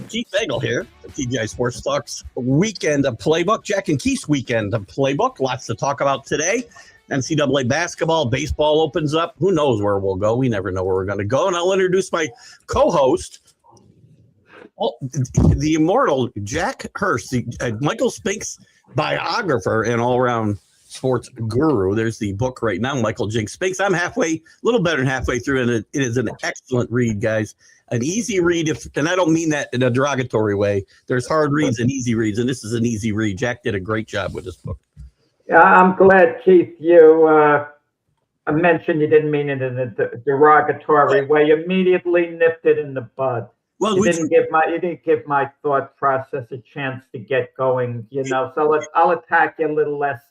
Keith Engle here, the TGI Sports Talks weekend of Playbook. Jack and Keith's weekend of Playbook. Lots to talk about today. NCAA basketball, baseball opens up. Who knows where we'll go? We never know where we're going to go. And I'll introduce my co-host, the immortal Jack Hirsch, Michael Spink's biographer and all-around sports guru. There's the book right now, Michael Jinx Spinks. I'm a little better than halfway through, and it is an excellent read, guys. An easy read, and I don't mean that in a derogatory way. There's hard reads and easy reads, and this is an easy read. Jack did a great job with this book. Yeah, I'm glad, Keith, you mentioned you didn't mean it in a derogatory way. You immediately nipped it in the bud. Well, you didn't give my thought process a chance to get going, So I'll attack you a little less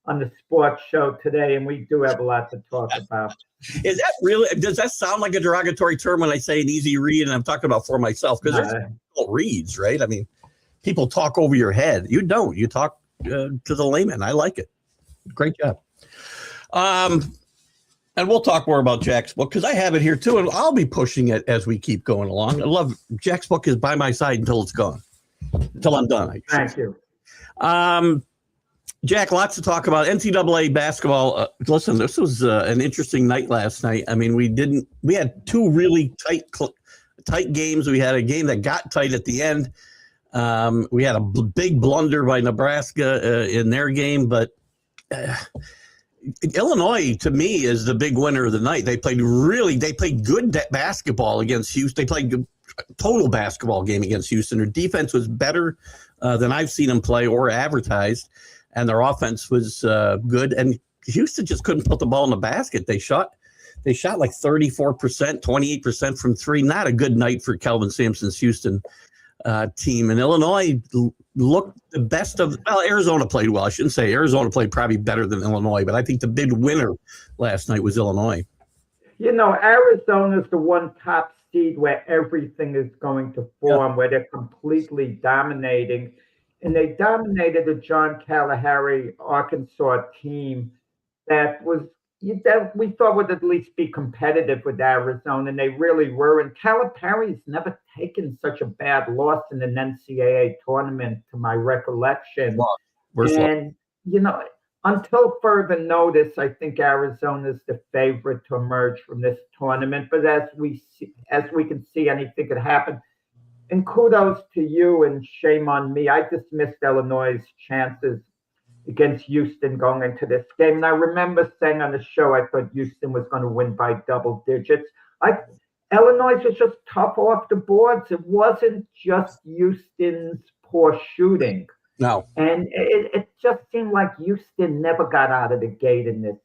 on the sports show today, and we do have a lot to talk about. Does that sound like a derogatory term when I say an easy read? And I'm talking about for myself, because there's reads, right? I mean, people talk over your head. You don't. You talk to the layman. I like it. Great job. And we'll talk more about Jack's book, because I have it here too, and I'll be pushing it as we keep going along. I love Jack's book is by my side until it's gone, until I'm done. Thank you. Jack, lots to talk about. NCAA basketball. Listen, this was an interesting night last night. I mean, we had two really tight games. We had a game that got tight at the end. We had a big blunder by Nebraska in their game, but Illinois, to me, is the big winner of the night. They played good basketball against Houston. They played a total basketball game against Houston. Their defense was better than I've seen them play or advertised, and their offense was good. And Houston just couldn't put the ball in the basket. They shot like 34%, 28% from three. Not a good night for Kelvin Sampson's Houston team. And Illinois looked the best of. Well, Arizona played well. I shouldn't say Arizona played probably better than Illinois, but I think the big winner last night was Illinois. Arizona's the one top seed where everything is going to form, where they're completely dominating. And they dominated the John Kalahari Arkansas team that we thought would at least be competitive with Arizona, and they really were. And Calipari's never taken such a bad loss in an NCAA tournament, to my recollection. Until further notice, I think Arizona's the favorite to emerge from this tournament. But as we can see, anything could happen. And kudos to you, and shame on me. I dismissed Illinois' chances against Houston going into this game. And I remember saying on the show I thought Houston was going to win by double digits. Illinois was just tough off the boards. It wasn't just Houston's poor shooting. No. And it just seemed like Houston never got out of the gate in this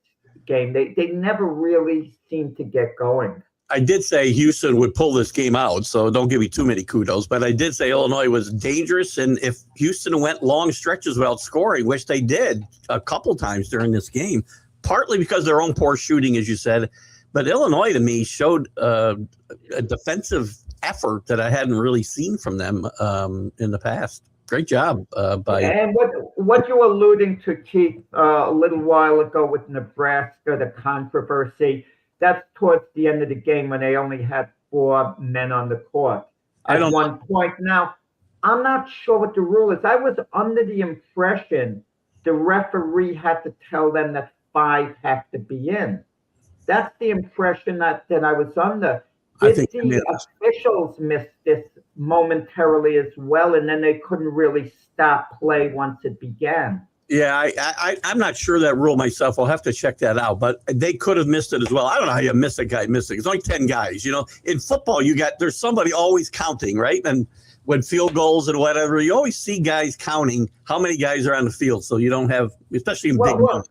game. They never really seemed to get going. I did say Houston would pull this game out, so don't give me too many kudos. But I did say Illinois was dangerous, and if Houston went long stretches without scoring, which they did a couple times during this game, partly because of their own poor shooting, as you said, but Illinois, to me, showed a defensive effort that I hadn't really seen from them in the past. Great job by. And what you were alluding to, Keith, a little while ago with Nebraska, the controversy. That's towards the end of the game when they only had 4 men on the court at one point. Now, I'm not sure what the rule is. I was under the impression the referee had to tell them that 5 have to be in. That's the impression that I was under. Did the officials miss this momentarily as well, and then they couldn't really stop play once it began? Yeah, I'm not sure that rule myself. I'll have to check that out. But they could have missed it as well. I don't know how you miss a guy missing. It's only 10 guys. In football, there's somebody always counting, right? And when field goals and whatever, you always see guys counting how many guys are on the field. So you don't have, especially in big games.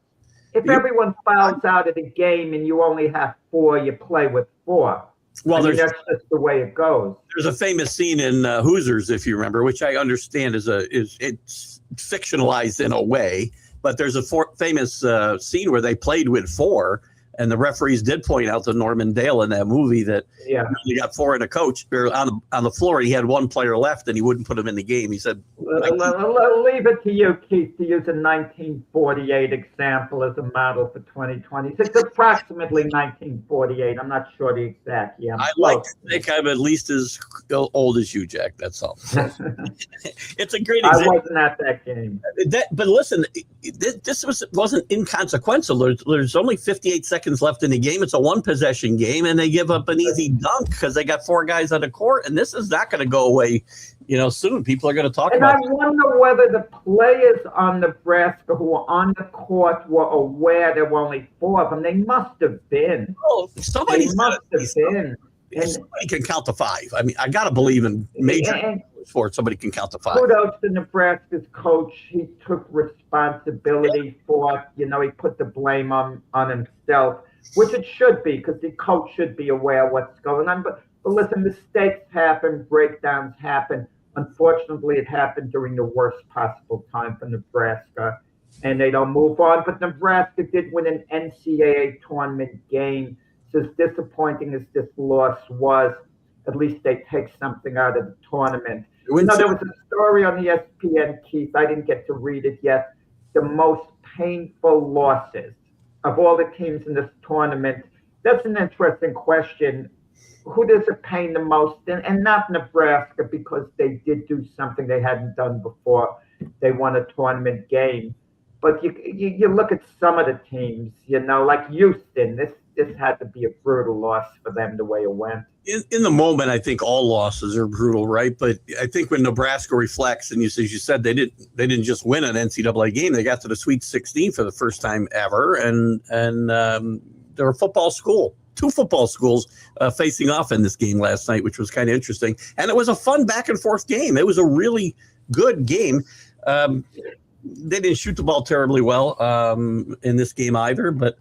If everyone fouls out of the game and you only have 4, you play with 4. Well, that's just the way it goes. There's a famous scene in Hoosiers, if you remember, which I understand is it's fictionalized in a way, but there's a famous scene where they played with 4 And the referees did point out to Norman Dale in that movie that he got 4 in a coach or on the floor. He had 1 player left, and he wouldn't put him in the game. He said, leave it to you, Keith, to use a 1948 example as a model for 2020. It's approximately 1948. I'm not sure the exact year. I like to think I'm at least as old as you, Jack. That's all. It's a great example. I wasn't at that game. But listen, this wasn't inconsequential. There's only 58 seconds left in the game. It's a 1-possession game, and they give up an easy dunk because they got 4 guys on the court, and this is not going to go away, soon. People are going to talk about it. And I wonder whether the players on Nebraska who were on the court were aware there were only 4 of them. They must have been. Oh, somebody must have been. Somebody can count to 5. I mean, I got to believe in major sports. Somebody can count to 5. Kudos to Nebraska's coach. He took responsibility for it. He put the blame on himself, which it should be, because the coach should be aware of what's going on. But listen, mistakes happen, breakdowns happen. Unfortunately, it happened during the worst possible time for Nebraska, and they don't move on. But Nebraska did win an NCAA tournament game. So as disappointing as this loss was, at least they take something out of the tournament. There was a story on ESPN, Keith. I didn't get to read it yet. The most painful losses of all the teams in this tournament. That's an interesting question. Who does it pain the most? And not Nebraska, because they did do something they hadn't done before. They won a tournament game. But you look at some of the teams, like Houston. This had to be a brutal loss for them the way it went. In the moment, I think all losses are brutal, right? But I think when Nebraska reflects, and as you said, they didn't just win an NCAA game; they got to the Sweet 16 for the first time ever, and they're a football school. 2 football schools facing off in this game last night, which was kind of interesting, and it was a fun back and forth game. It was a really good game. They didn't shoot the ball terribly well in this game either, but.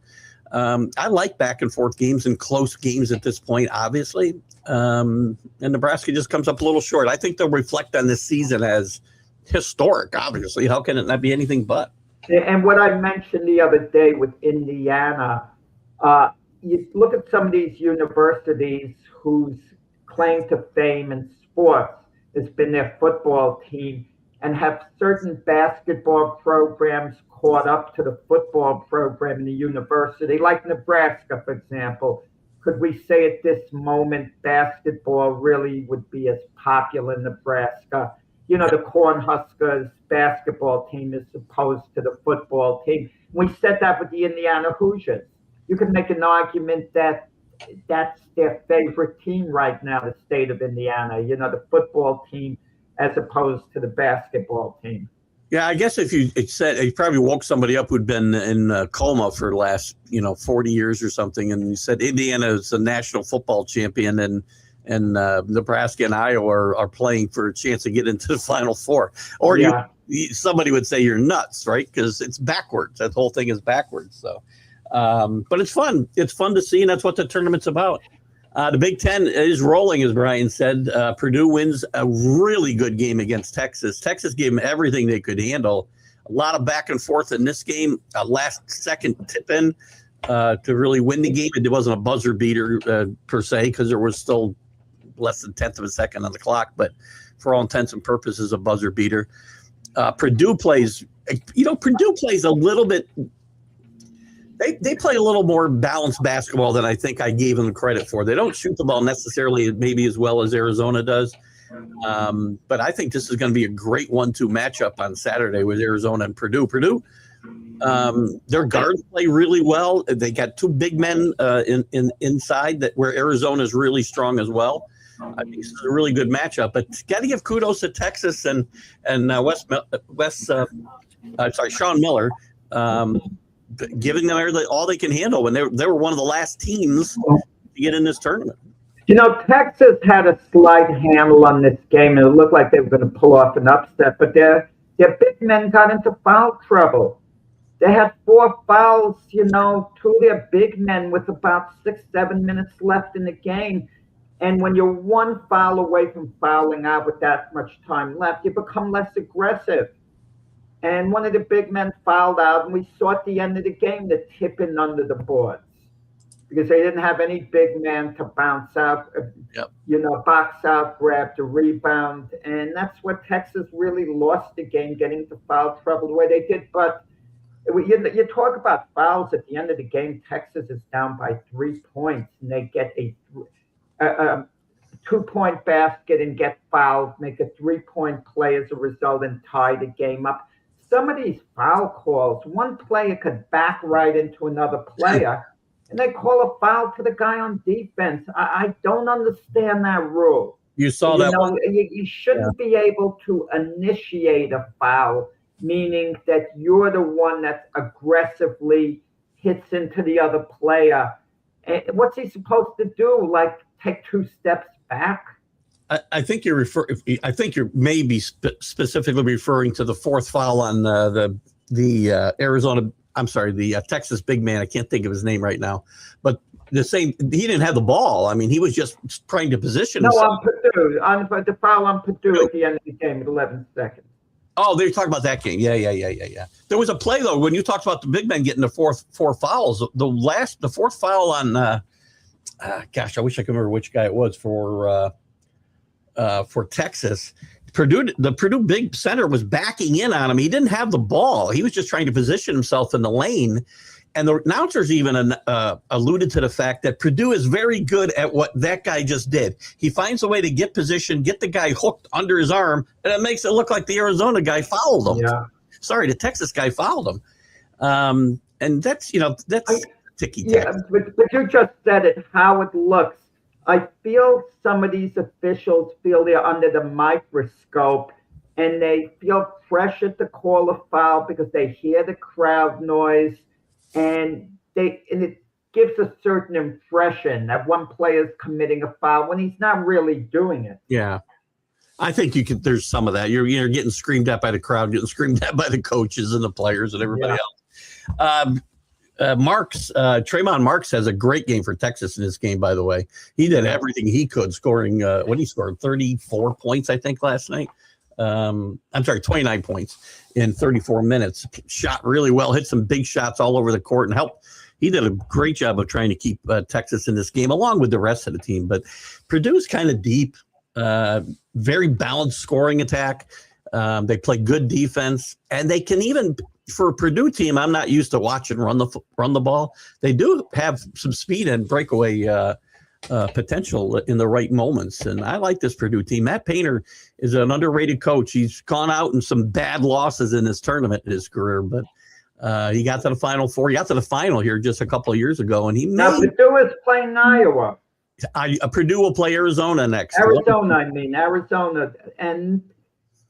I like back and forth games and close games at this point, obviously. And Nebraska just comes up a little short. I think they'll reflect on this season as historic, obviously. How can it not be anything but? And what I mentioned the other day with Indiana, you look at some of these universities whose claim to fame in sports has been their football team, and have certain basketball programs caught up to the football program in the university, like Nebraska, for example. Could we say at this moment basketball really would be as popular in Nebraska? The Cornhuskers basketball team is opposed to the football team. We said that with the Indiana Hoosiers. You could make an argument that that's their favorite team right now, the state of Indiana, the football team as opposed to the basketball team. Yeah, I guess if you probably woke somebody up who'd been in coma for the last 40 years or something, and you said Indiana is a national football champion, and Nebraska and Iowa are playing for a chance to get into the Final Four, or somebody would say you're nuts, right? Because it's backwards. That whole thing is backwards. So, but it's fun. It's fun to see, and that's what the tournament's about. The Big Ten is rolling, as Brian said. Purdue wins a really good game against Texas. Texas gave them everything they could handle. A lot of back and forth in this game. A last-second tip-in to really win the game. It wasn't a buzzer beater per se, because there was still less than 1/10 of a second on the clock. But for all intents and purposes, a buzzer beater. Purdue plays a little bit. They play a little more balanced basketball than I think I gave them credit for. They don't shoot the ball necessarily maybe as well as Arizona does. But I think this is going to be a great 1-2 matchup on Saturday with Arizona and Purdue. Purdue, their guards play really well. They got 2 big men inside where Arizona is really strong as well. I think this is a really good matchup. But got to give kudos to Texas and Sean Miller. Giving them all they can handle when they were one of the last teams to get in this tournament. Texas had a slight handle on this game, and it looked like they were going to pull off an upset, but their big men got into foul trouble. They had 4 fouls, 2 of their big men with about 6-7 minutes left in the game. And when you're 1 foul away from fouling out with that much time left, you become less aggressive. And one of the big men fouled out, and we saw at the end of the game the tip-in under the boards. because they didn't have any big man to bounce out, box out, grab to rebound. And that's what Texas really lost the game, getting to foul trouble the way they did. But you talk about fouls at the end of the game. Texas is down by 3 points, and they get a 2-point basket and get fouled, make a 3-point play as a result, and tie the game up. Some of these foul calls, one player could back right into another player, and they call a foul to the guy on defense. I don't understand that rule. You saw that one? You shouldn't be able to initiate a foul, meaning that you're the one that aggressively hits into the other player. And what's he supposed to do? Like take 2 steps back? I think you're maybe specifically referring to the 4th foul on the Arizona. I'm sorry, the Texas big man. I can't think of his name right now, but the same. He didn't have the ball. I mean, he was just trying to position himself. No, on Purdue. On the foul on Purdue at the end of the game at 11 seconds. Oh, they're talking about that game. Yeah. There was a play though when you talked about the big men getting the 4 fouls. The 4th foul on. Gosh, I wish I could remember which guy it was for Texas. The Purdue big center was backing in on him. He didn't have the ball. He was just trying to position himself in the lane. And the announcers even alluded to the fact that Purdue is very good at what that guy just did. He finds a way to get position, get the guy hooked under his arm, and it makes it look like the Arizona guy fouled him. Yeah. Sorry, the Texas guy fouled him. And that's ticky-tacky. Yeah, but you just said it, how it looks. I feel some of these officials feel they're under the microscope and they feel pressure to call a foul because they hear the crowd noise and it gives a certain impression that one player is committing a foul when he's not really doing it. Yeah. I think there's some of that. You're getting screamed at by the crowd, getting screamed at by the coaches and the players and everybody else. Trayvon Marks has a great game for Texas in this game, by the way. He did everything he could, scoring when he scored 34 points, I think, last night. 29 points in 34 minutes. Shot really well, hit some big shots all over the court and helped. He did a great job of trying to keep Texas in this game, along with the rest of the team. But Purdue's kind of deep, very balanced scoring attack. They play good defense, and they can even – for a Purdue team, I'm not used to watching run the ball. They do have some speed and breakaway potential in the right moments, and I like this Purdue team. Matt Painter is an underrated coach. He's gone out in some bad losses in this tournament in his career, but he got to the Final Four. He got to the final here just a couple of years ago, and now Purdue is playing Iowa. Purdue will play Arizona next. Arizona, and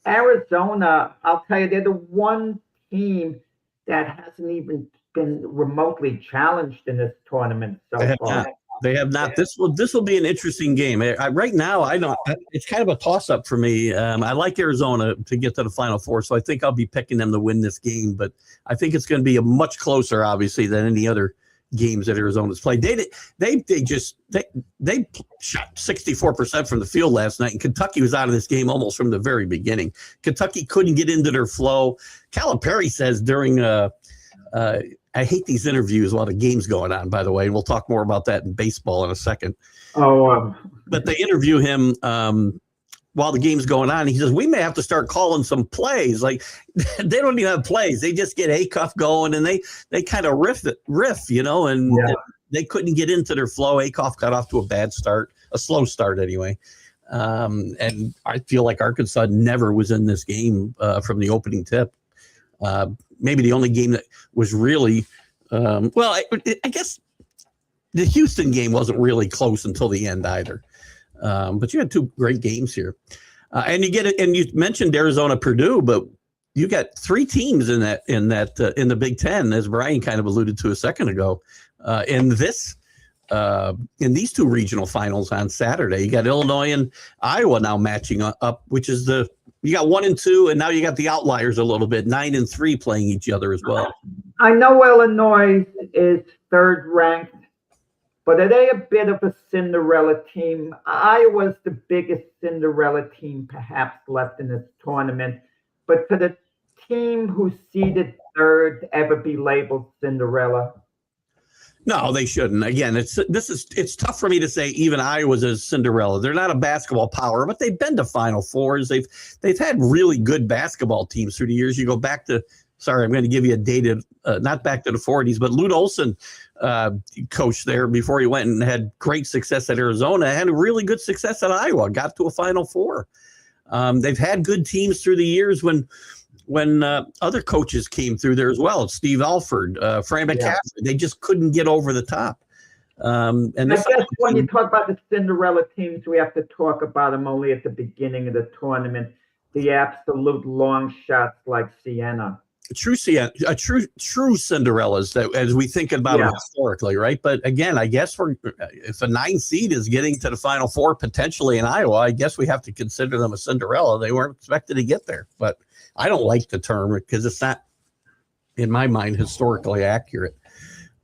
Arizona. I'll tell you, they're the one team that hasn't even been remotely challenged in this tournament so far. They have not. This will be an interesting game. Right now, it's kind of a toss-up for me. I like Arizona to get to the Final Four, so I think I'll be picking them to win this game. But I think it's going to be a much closer, obviously, than any other games that Arizona's played. They shot 64% from the field last night, and Kentucky was out of this game almost from the very beginning. Kentucky couldn't get into their flow. Calipari says during I hate these interviews while the game's going on, by the way, and we'll talk more about that in baseball in a second. But they interview him while the game's going on. He says, we may have to start calling some plays. Like, they don't even have plays. They just get Acuff going, and they kind of riff, and they couldn't get into their flow. Acuff got off to a bad start, a slow start anyway. And I feel like Arkansas never was in this game from the opening tip. Maybe the only game that was really, I guess the Houston game wasn't really close until the end either. But you had 2 great games here. And you mentioned Arizona, Purdue, but you got 3 teams in the Big Ten, as Brian kind of alluded to a second ago. In these 2 regional finals on Saturday, you got Illinois and Iowa now matching up, which is you got 1 and 2, and now you got the outliers a little bit, 9 and 3 playing each other as well. I know Illinois is 3rd ranked, but are they a bit of a Cinderella team? Iowa's the biggest Cinderella team perhaps left in this tournament, but could a team who's seeded 3rd ever be labeled Cinderella? No, they shouldn't. Again, it's tough for me to say even Iowa's a Cinderella. They're not a basketball power, but they've been to Final Fours. They've had really good basketball teams through the years. You go back to, sorry, I'm going to give you a dated, not back to the 40s, but Lute Olson coached there before he went and had great success at Arizona, had really good success at Iowa, got to a Final Four. They've had good teams through the years when other coaches came through there as well. Steve Alford, Fran McCaffrey, they just couldn't get over the top. And I guess when you talk about the Cinderella teams, we have to talk about them only at the beginning of the tournament. The absolute long shots like Siena. True Cinderellas that as we think about them historically, right? But again, I guess if a 9 seed is getting to the Final Four potentially in Iowa, I guess we have to consider them a Cinderella. They weren't expected to get there, but I don't like the term because it's not, in my mind, historically accurate.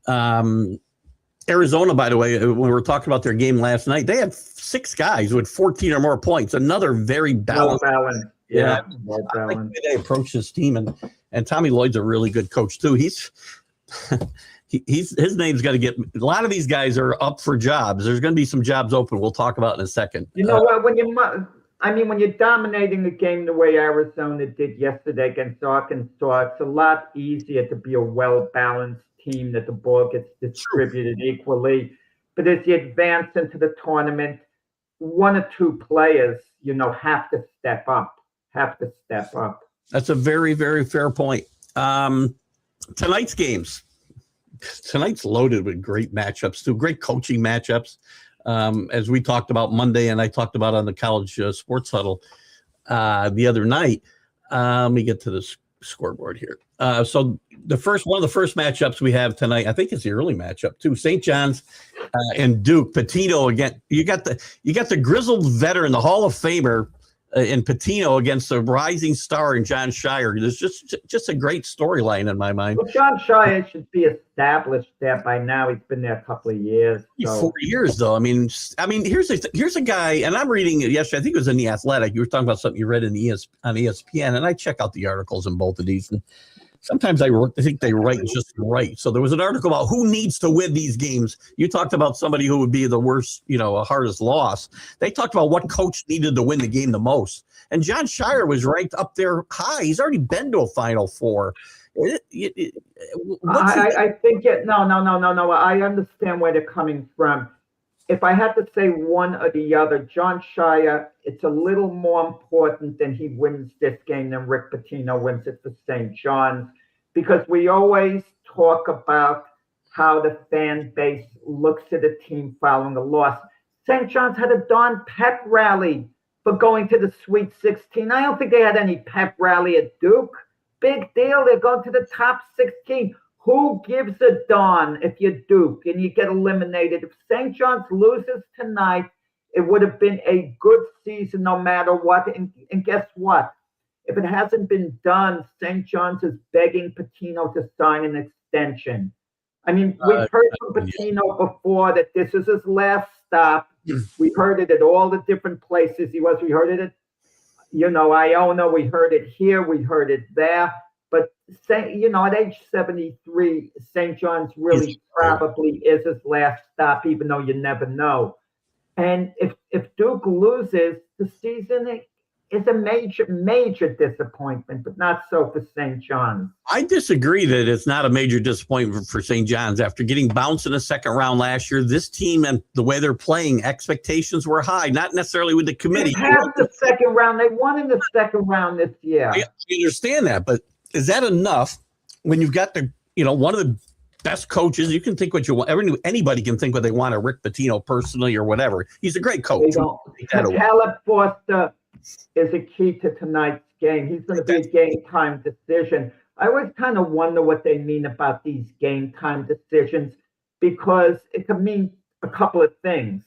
Arizona, by the way, when we were talking about their game last night, they had 6 guys with 14 or more points. Another very balanced. Yeah, I like the way they approach this team, and Tommy Lloyd's a really good coach too. His name's going to get. A lot of these guys are up for jobs. There's going to be some jobs open. We'll talk about in a second. You know what? When you're dominating the game the way Arizona did yesterday against Arkansas, it's a lot easier to be a well-balanced team that the ball gets distributed equally. But as you advance into the tournament, 1 or 2 players, have to step up. That's a very, very fair point. Tonight's games. Tonight's loaded with great matchups too, great coaching matchups. As we talked about Monday and I talked about on the college sports huddle the other night. Let me get to the scoreboard here. So one of the first matchups we have tonight, I think it's the early matchup too. St. John's and Duke. Patino again. You got the grizzled veteran, the Hall of Famer in Patino against the rising star in John Shire. There's just a great storyline in my mind. Well, John Shire should be established there by now. He's been there a couple of years. So. 4 years though. I mean, here's a guy, and I'm reading it yesterday. I think it was in The Athletic. You were talking about something you read on ESPN, and I check out the articles in both of these. And sometimes I think they write just right. So there was an article about who needs to win these games. You talked about somebody who would be the worst, hardest loss. They talked about what coach needed to win the game the most. And John Shire was ranked up there high. He's already been to a Final Four. I think no. I understand where they're coming from. If I had to say one or the other, John Shire, it's a little more important than he wins this game than Rick Pitino wins it for St. John's, because we always talk about how the fan base looks at a team following a loss. St. John's had a darn pep rally for going to the Sweet 16. I don't think they had any pep rally at Duke. Big deal. They're going to the top 16. Who gives a darn if you're Duke and you get eliminated? If St. John's loses tonight, it would have been a good season no matter what. And guess what? If it hasn't been done, St. John's is begging Pitino to sign an extension. I mean, we've heard from Pitino before that this is his last stop. We heard it at all the different places he was. We heard it at, Iona. We heard it here. We heard it there. But, at age 73, St. John's really probably is his last stop, even though you never know. And if Duke loses, the season is a major, major disappointment, but not so for St. John's. I disagree that it's not a major disappointment for St. John's. After getting bounced in the second round last year, this team and the way they're playing, expectations were high, not necessarily with the committee. They passed the second round. They won in the second round this year. I understand that, but is that enough when you've got one of the best coaches? You can think what you want. Anybody can think what they want of Rick Pitino personally or whatever. He's a great coach. Caleb Foster is a key to tonight's game. He's going to be a game time decision. I always kind of wonder what they mean about these game time decisions, because it could mean a couple of things.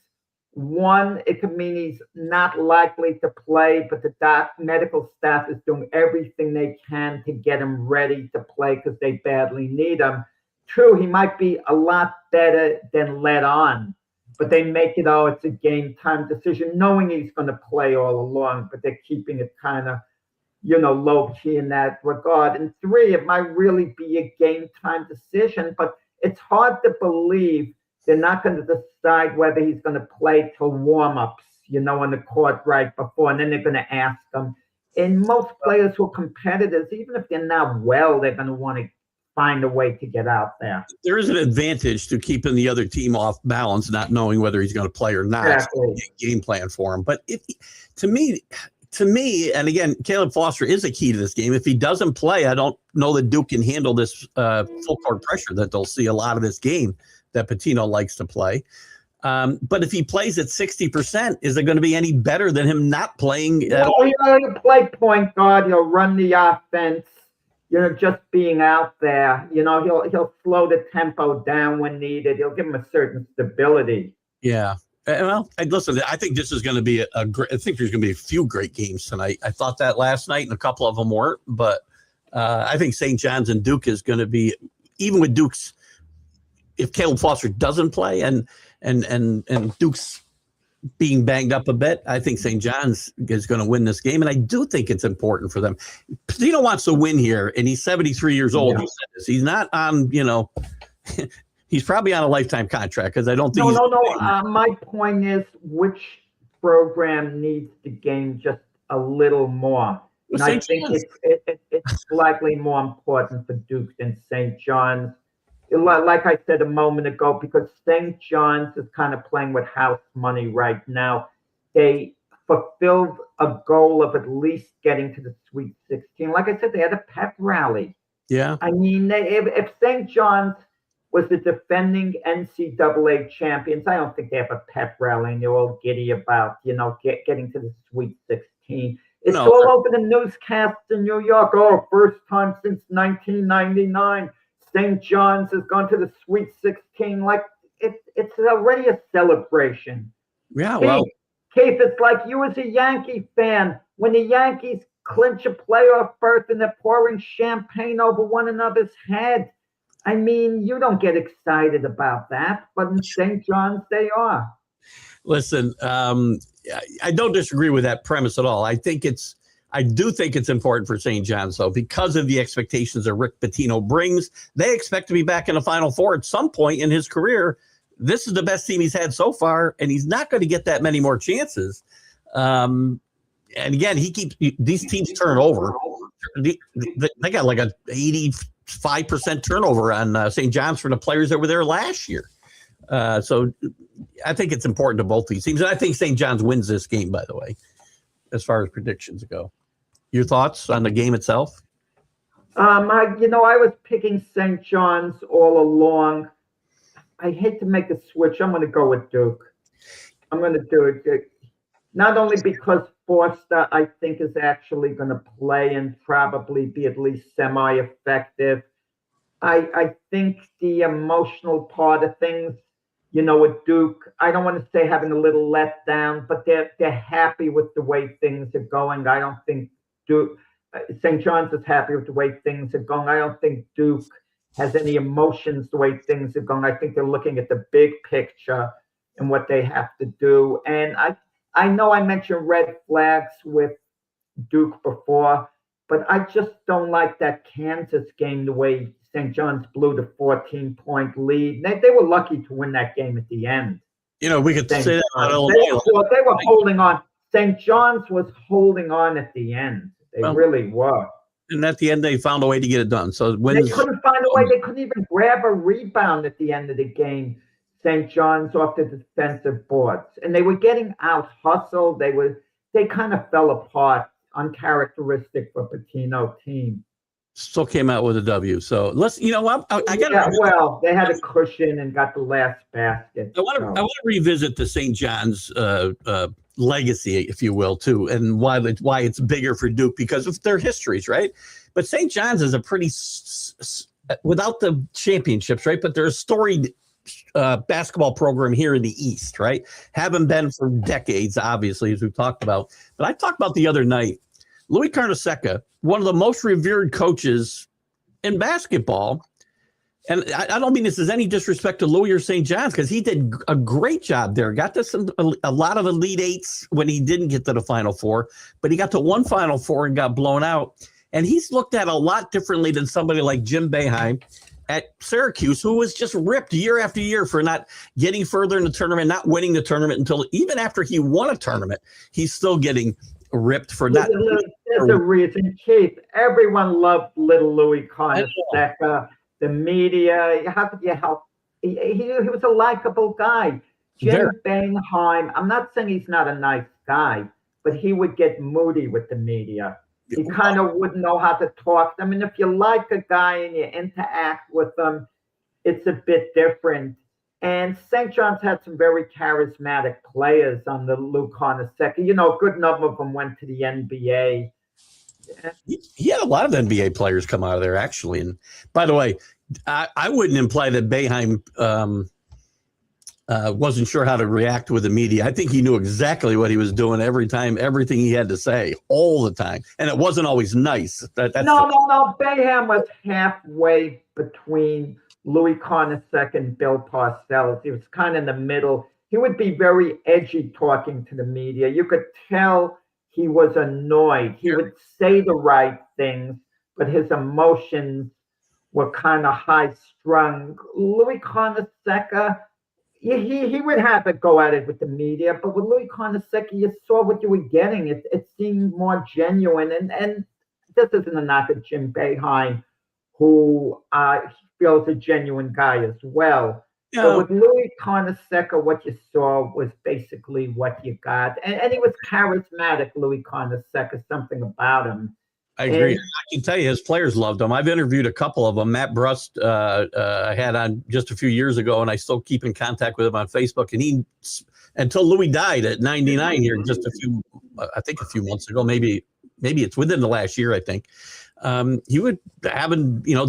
One, it could mean he's not likely to play, but the medical staff is doing everything they can to get him ready to play because they badly need him. True, he might be a lot better than let on, but they make it, it's a game time decision, knowing he's going to play all along, but they're keeping it kind of, low key in that regard. And 3, it might really be a game time decision, but it's hard to believe they're not going to decide whether he's going to play till warm-ups, on the court right before, and then they're going to ask him. And most players who are competitors, even if they're not well, they're going to want to find a way to get out there. There is an advantage to keeping the other team off balance, not knowing whether he's going to play or not. Exactly. Game plan for him. But to me, and again, Caleb Foster is a key to this game. If he doesn't play, I don't know that Duke can handle this full court pressure that they'll see a lot of this game that Pitino likes to play. But if he plays at 60%, is it going to be any better than him not playing at all? He'll play point guard. He'll run the offense. Just being out there. He'll slow the tempo down when needed. He'll give him a certain stability. Yeah. Well, listen, I think this is going to be I think there's going to be a few great games tonight. I thought that last night, and a couple of them weren't. But I think St. John's and Duke is going to be, even with Duke's, if Caleb Foster doesn't play and Duke's being banged up a bit, I think St. John's is going to win this game. And I do think it's important for them. Pitino wants to win here, and he's 73 years old. Yeah. He said this. He's not on, he's probably on a lifetime contract, because I don't think my point is, which program needs to gain just a little more? And I think it's slightly more important for Duke than St. John's. Like I said a moment ago, because St. John's is kind of playing with house money right now. They fulfilled a goal of at least getting to the Sweet 16. Like I said, they had a pep rally. Yeah. I mean, if St. John's was the defending NCAA champions, I don't think they have a pep rally and they're all giddy about, getting to the Sweet 16. It's all over the newscasts in New York. Oh, first time since 1999. St. John's has gone to the Sweet 16. Like, it's already a celebration. Yeah, well. Keith, it's like you as a Yankee fan. When the Yankees clinch a playoff berth and they're pouring champagne over one another's head. I mean, you don't get excited about that, but in St. John's, they are. Listen, I don't disagree with that premise at all. I do think it's important for St. John's, though, because of the expectations that Rick Pitino brings. They expect to be back in the Final Four at some point in his career. This is the best team he's had so far, and he's not going to get that many more chances. And again, these teams turn over. They got like a 85% turnover on St. John's for the players that were there last year. So I think it's important to both these teams. And I think St. John's wins this game, by the way, as far as predictions go. Your thoughts on the game itself? I was picking St. John's all along. I hate to make a switch. I'm going to go with Duke. I'm going to do it. Not only because Foster, I think, is actually going to play and probably be at least semi-effective. I think the emotional part of things, with Duke, I don't want to say having a little letdown, but they're happy with the way things are going. I don't think St. John's is happy with the way things are going. I don't think Duke has any emotions the way things are going. I think they're looking at the big picture and what they have to do. And I know I mentioned red flags with Duke before, but I just don't like that Kansas game, the way St. John's blew the 14-point lead. They were lucky to win that game at the end. We could say that about Illinois. They were holding on. St. John's was holding on at the end. They really were. And at the end, they found a way to get it done. So they couldn't find a way. They couldn't even grab a rebound at the end of the game. St. John's off the defensive boards, and they were getting out hustled. They kind of fell apart, uncharacteristic for Pitino team. Still came out with a W. So let's, I got. Yeah, well, they had a cushion and got the last basket. I want to revisit the St. John's legacy, if you will, too, and why it's bigger for Duke because of their histories, right? But St. John's is a pretty without the championships, right? But they're a storied basketball program here in the East, right? Haven't been for decades, obviously, as we've talked about. But I talked about the other night, Louis Carnesecca, one of the most revered coaches in basketball. And I don't mean this as any disrespect to Louis or St. John's, because he did a great job there. Got to a lot of Elite Eights when he didn't get to the Final Four, but he got to one Final Four and got blown out. And he's looked at a lot differently than somebody like Jim Boeheim at Syracuse, who was just ripped year after year for not getting further in the tournament, not winning the tournament until even after he won a tournament, he's still getting ripped for not. There's a reason, Keith. Everyone loved little Louis Carnesecca. The media, how could you help? He was a likable guy. Jim Boeheim, I'm not saying he's not a nice guy, but he would get moody with the media. He kind of wouldn't know how to talk to them. And if you like a guy and you interact with them, it's a bit different. And St. John's had some very charismatic players on the Lou Carnesecca. You know, a good number of them went to the NBA. He had a lot of NBA players come out of there, actually. And by the way, I wouldn't imply that Boeheim wasn't sure how to react with the media. I think he knew exactly what he was doing every time, everything he had to say, all the time. And it wasn't always nice. No. Boeheim was halfway between Louis Carnesecca and Bill Parcells. He was kind of in the middle. He would be very edgy talking to the media. You could tell he was annoyed. He would say the right things, but his emotions were kind of high-strung. Louis Carnesecca, he would have it go at it with the media, but with Louis Carnesecca, you saw what you were getting. It seemed more genuine. And this isn't a knock at Jim Boeheim, who feels a genuine guy as well. Yeah. But with Louis Carnesecca, what you saw was basically what you got. And he was charismatic, Louis Carnesecca, something about him. I agree. I can tell you his players loved him. I've interviewed a couple of them. Matt Brust I had on just a few years ago, and I still keep in contact with him on Facebook. And he, until Louis died at 99 here, just a few months ago, maybe it's within the last year, I think. He would have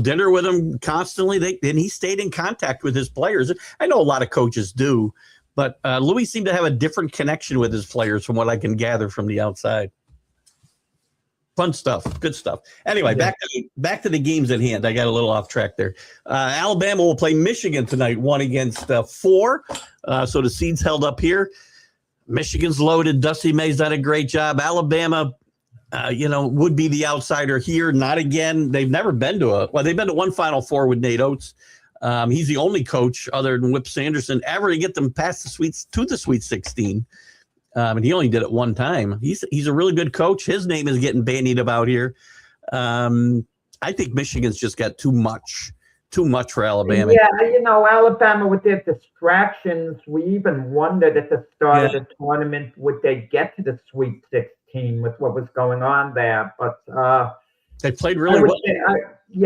dinner with him constantly. And he stayed in contact with his players. I know a lot of coaches do, but Louis seemed to have a different connection with his players from what I can gather from the outside. Fun stuff, good stuff. Anyway, back to the games at hand. I got a little off track there. Alabama will play Michigan tonight, 1-4. So the seeds held up here. Michigan's loaded. Dusty May's done a great job. Alabama, would be the outsider here. Not again. They've never been they've been to one Final Four with Nate Oates. He's the only coach other than Whip Sanderson ever to get them past the Sweet 16. And he only did it one time. He's a really good coach. His name is getting bandied about here. I think Michigan's just got too much for Alabama. Yeah, Alabama with their distractions, we even wondered at the start of the tournament, would they get to the Sweet 16 with what was going on there? But they played really well.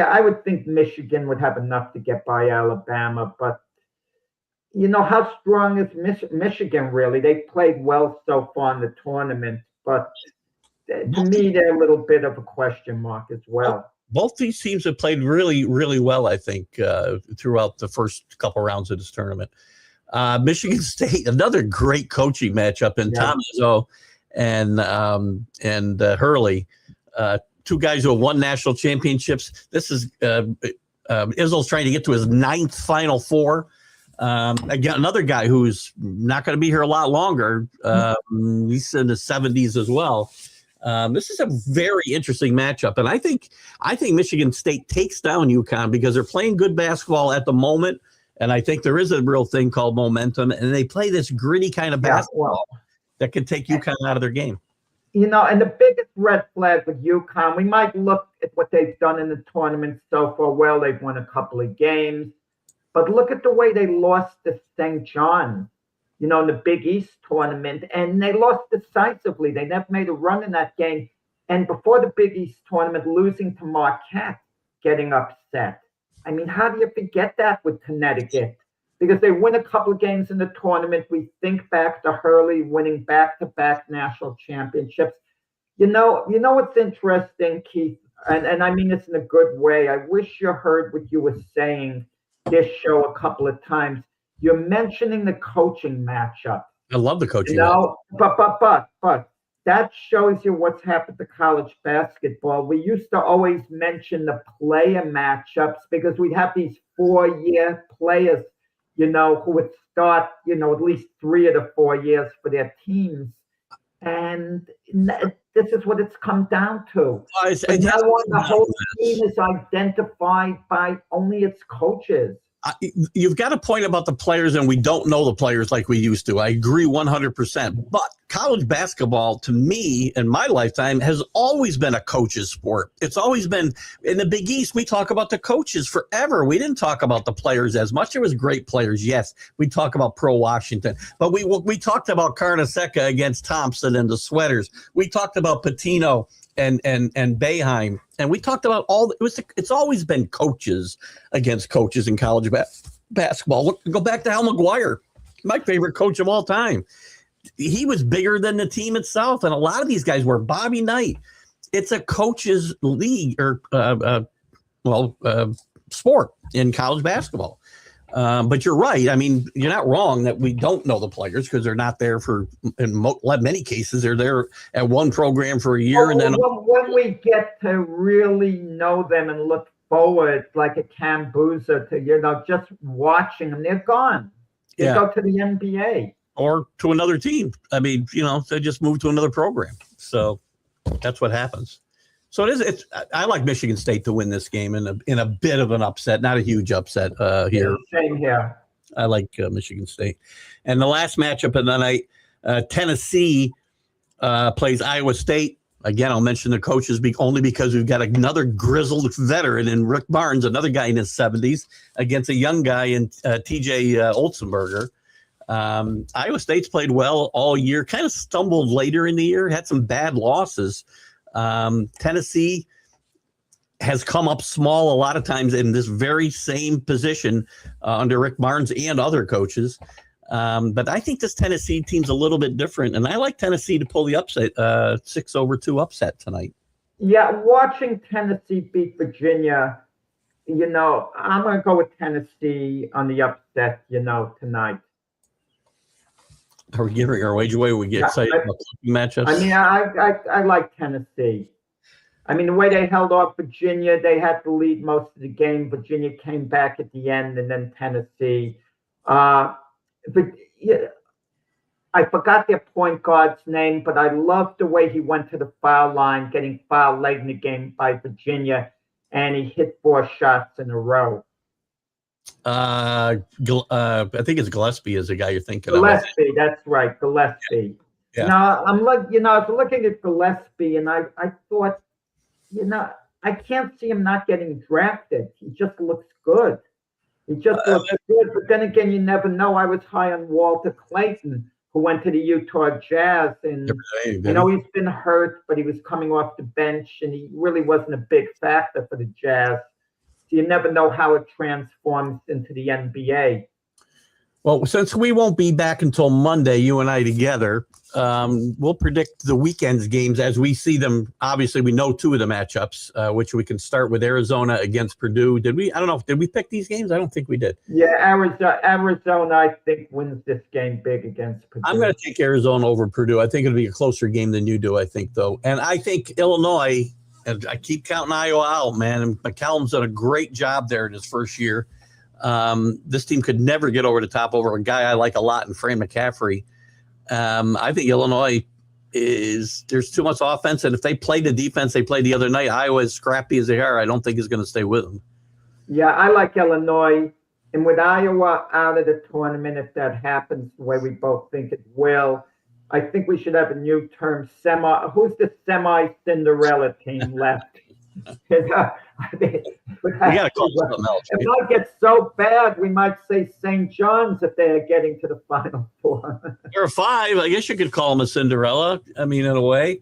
I would think Michigan would have enough to get by Alabama, but how strong is Michigan really? They played well so far in the tournament, but to me, they're a little bit of a question mark as well. Both these teams have played really, really well, I think, throughout the first couple rounds of this tournament. Michigan State, another great coaching matchup in Tom Izzo and Hurley, two guys who have won national championships. This is Izzo's trying to get to his 9th Final Four. Again, another guy who's not going to be here a lot longer. He's in the 70s as well. This is a very interesting matchup, and I think Michigan State takes down UConn because they're playing good basketball at the moment, and I think there is a real thing called momentum, and they play this gritty kind of basketball that can take UConn out of their game. And the biggest red flag with UConn, we might look at what they've done in the tournament so far. Well, they've won a couple of games. But look at the way they lost to St. John's, in the Big East tournament, and they lost decisively. They never made a run in that game. And before the Big East tournament, losing to Marquette, getting upset. I mean, how do you forget that with Connecticut? Because they win a couple of games in the tournament. We think back to Hurley winning back-to-back national championships. You know what's interesting, Keith, and I mean this in a good way. I wish you heard what you were saying this show a couple of times. You're mentioning the coaching matchup. I love the coaching. But that shows you what's happened to college basketball. We used to always mention the player matchups because we'd have these 4-year players, who would start, at least 3 of the 4 years for their teams. And this is what it's come down to. Well, But now on the whole team is identified by only its coaches. You've got a point about the players, and we don't know the players like we used to. I agree 100%. But college basketball, to me, in my lifetime, has always been a coach's sport. It's always been in the Big East. We talk about the coaches forever. We didn't talk about the players as much. There was great players, yes. We talk about Pro Washington, but we talked about Carnesecca against Thompson and the Sweaters. We talked about Patino and Boeheim, and we talked about it's always been coaches against coaches in college basketball. Go back to Hal McGuire, my favorite coach of all time. He was bigger than the team itself, and a lot of these guys were. Bobby Knight. It's a coaches league or sport in college basketball. But you're right. I mean, you're not wrong that we don't know the players because they're not there in many cases, they're there at one program for a year. And then when we get to really know them and look forward, like a Cam Boozer, to, just watching them, they're gone. They go to the NBA. Or to another team. I mean, they just move to another program. So that's what happens. So I like Michigan State to win this game in a bit of an upset, not a huge upset here. Same here. I like Michigan State. And the last matchup of the night, Tennessee plays Iowa State. Again, I'll mention the coaches only because we've got another grizzled veteran in Rick Barnes, another guy in his 70s, against a young guy in TJ Olsenberger. Iowa State's played well all year, kind of stumbled later in the year, had some bad losses. Tennessee has come up small a lot of times in this very same position under Rick Barnes and other coaches. But I think this Tennessee team's a little bit different, and I like Tennessee to pull the upset, 6-2 upset tonight. Yeah, watching Tennessee beat Virginia, I'm going to go with Tennessee on the upset, tonight. Are we giving our wage away? We get excited about matchups. I mean, I like Tennessee. I mean, the way they held off Virginia, they had to lead most of the game. Virginia came back at the end, and then Tennessee. But I forgot their point guard's name, but I loved the way he went to the foul line, getting fouled late in the game by Virginia, and he hit 4 shots in a row. I think it's Gillespie is the guy you're thinking of. Gillespie, that's right, Gillespie. Yeah. Now, I'm like, I was looking at Gillespie, and I thought, I can't see him not getting drafted. He just looks good. He just looks good. But then again, you never know. I was high on Walter Clayton, who went to the Utah Jazz, and he's been hurt, but he was coming off the bench, and he really wasn't a big factor for the Jazz. So you never know how it transforms into the NBA. Well, since we won't be back until Monday, you and I together, we'll predict the weekend's games as we see them. Obviously, we know 2 of the matchups, which we can start with Arizona against Purdue. Did we? I don't know. Did we pick these games? I don't think we did. Yeah, Arizona, I think, wins this game big against Purdue. I'm going to take Arizona over Purdue. I think it'll be a closer game than you do, I think, though. And I think Illinois, and I keep counting Iowa out, man. And McCallum's done a great job there in his first year. This team could never get over the top over a guy I like a lot in Fran McCaffrey. I think Illinois there's too much offense, and if they play the defense they played the other night, Iowa, as scrappy as they are, I don't think is going to stay with them. Yeah, I like Illinois, and with Iowa out of the tournament, if that happens the way we both think it will, I think we should have a new term, who's the semi-Cinderella team left? We got to call something else. It might get so bad, we might say St. John's if they are getting to the Final Four. There are 5. I guess you could call them a Cinderella. I mean, in a way.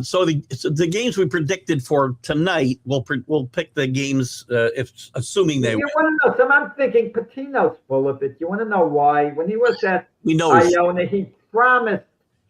So the games we predicted for tonight, we'll pick the games assuming they win. You want to know? So I'm thinking Patino's full of it. You want to know why? When he was at Iona, he promised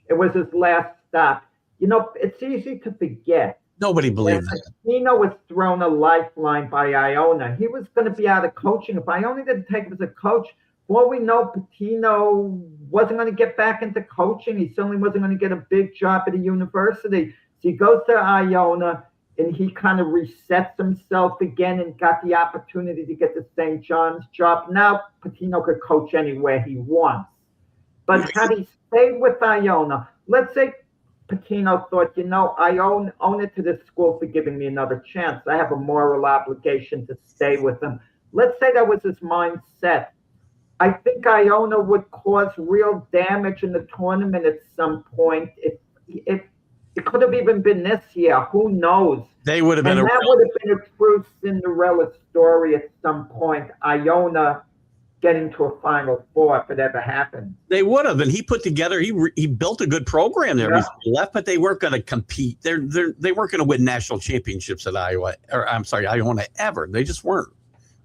it was his last stop. It's easy to forget. Nobody believes that. Patino was thrown a lifeline by Iona. He was going to be out of coaching. If Iona didn't take him as a coach, well, we know Patino wasn't going to get back into coaching. He certainly wasn't going to get a big job at a university. So he goes to Iona, and he kind of resets himself again and got the opportunity to get the St. John's job. Now Patino could coach anywhere he wants. But had he stayed with Iona, let's say Pitino thought, I own it to this school for giving me another chance. I have a moral obligation to stay with them. Let's say that was his mindset. I think Iona would cause real damage in the tournament at some point. It could have even been this year. Who knows? They would have been. And that would have been a true Cinderella story at some point. Iona getting to a Final Four if it ever happened. They would have, and he put together. He built a good program there before he left, but they weren't going to compete. They weren't going to win national championships at Iona ever. They just weren't.